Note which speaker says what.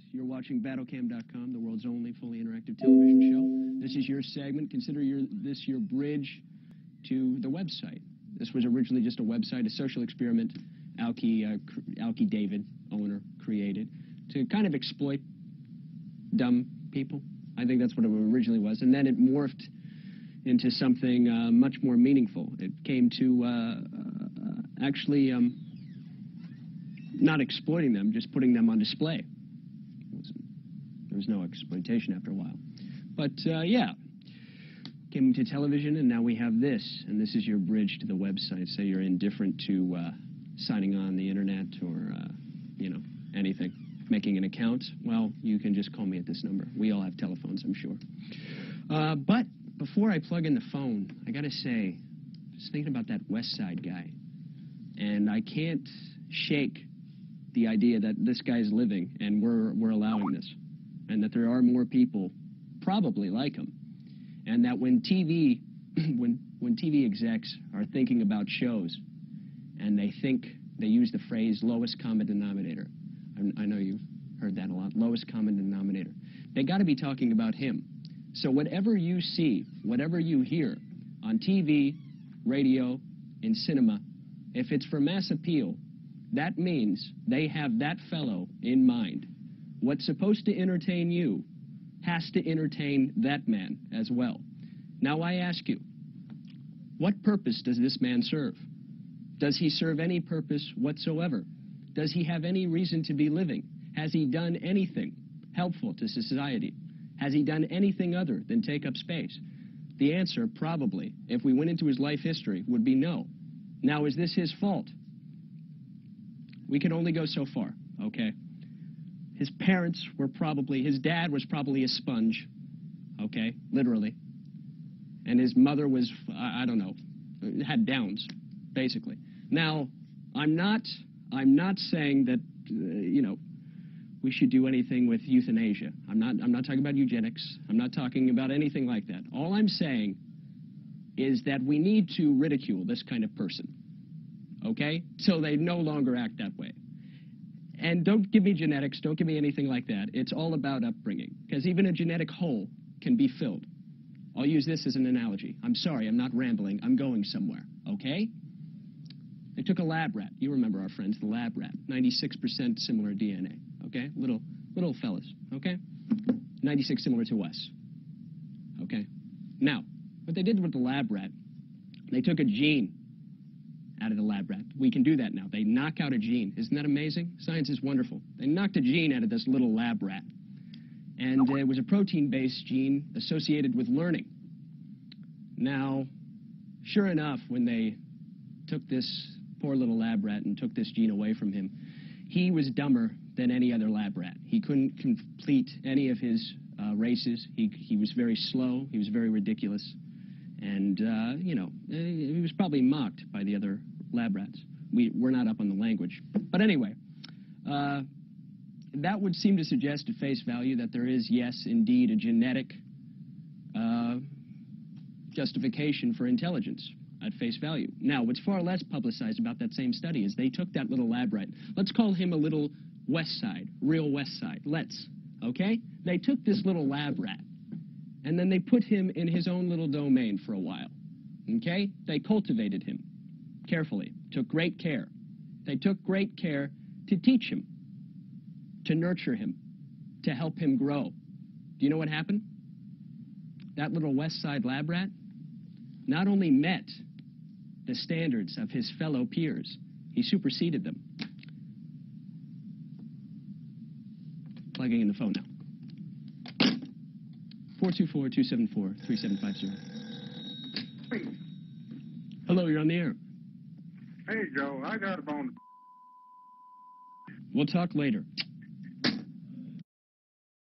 Speaker 1: and you're watching Battlecam.com, the world's only fully interactive television show. This is your segment. Consider this your bridge to the website. This was originally just a website, a social experiment Alki David, owner, created to kind of exploit dumb people. I think that's what it originally was. And then it morphed into something much more meaningful. It came to actually not exploiting them, just putting them on display. There was no exploitation after a while. But yeah, came to television, and now we have this. And this is your bridge to the website. Say you're indifferent to signing on the internet or, you know, anything. Making an account, well, you can just call me at this number. We all have telephones, I'm sure. But before I plug in the phone, I gotta say, just thinking about that Westside guy, and I can't shake the idea that this guy's living and we're allowing this, and that there are more people probably like him, and that when TV execs are thinking about shows, and they use the phrase lowest common denominator. I know you've heard that a lot, lowest common denominator. They got to be talking about him. So whatever you see, whatever you hear on TV, radio, in cinema, if it's for mass appeal, that means they have that fellow in mind. What's supposed to entertain you has to entertain that man as well. Now I ask you, what purpose does this man serve? Does he serve any purpose whatsoever? Does he have any reason to be living? Has he done anything helpful to society? Has he done anything other than take up space? The answer, probably, if we went into his life history, would be no. Now, is this his fault? We can only go so far, okay? His parents were probably, his dad was probably a sponge, okay, literally. And his mother was, I don't know, had downs, basically. Now, I'm not saying that, you know, we should do anything with euthanasia. I'm not talking about eugenics. I'm not talking about anything like that. All I'm saying is that we need to ridicule this kind of person, okay? So they no longer act that way. And don't give me genetics, don't give me anything like that. It's all about upbringing, because even a genetic hole can be filled. I'll use this as an analogy. I'm sorry, I'm not rambling. I'm going somewhere, okay? They took a lab rat. You remember our friends, the lab rat. 96% similar DNA, okay? Little fellas, okay? 96 similar to us, okay? Now, what they did with the lab rat, they took a gene out of the lab rat. We can do that now. They knock out a gene. Isn't that amazing? Science is wonderful. They knocked a gene out of this little lab rat. And it was a protein-based gene associated with learning. Now, sure enough, when they took this poor little lab rat and took this gene away from him, he was dumber than any other lab rat. He couldn't complete any of his races. He was very slow. He was very ridiculous. And, you know, he was probably mocked by the other lab rats. We're not up on the language. But anyway, that would seem to suggest at face value that there is, yes, indeed, a genetic justification for intelligence at face value. Now, what's far less publicized about that same study is they took that little lab rat. Let's call him a little Westside, real Westside. Let's, okay? They took this little lab rat, and then they put him in his own little domain for a while, okay? They cultivated him carefully, took great care. They took great care to teach him, to nurture him, to help him grow. Do you know what happened? That little Westside lab rat not only met the standards of his fellow peers, he superseded them. Plugging in the phone now. 424-274-3750.
Speaker 2: Hey.
Speaker 1: Hello, you're on the air.
Speaker 2: Hey, Joe, I got a bone.
Speaker 1: We'll talk later.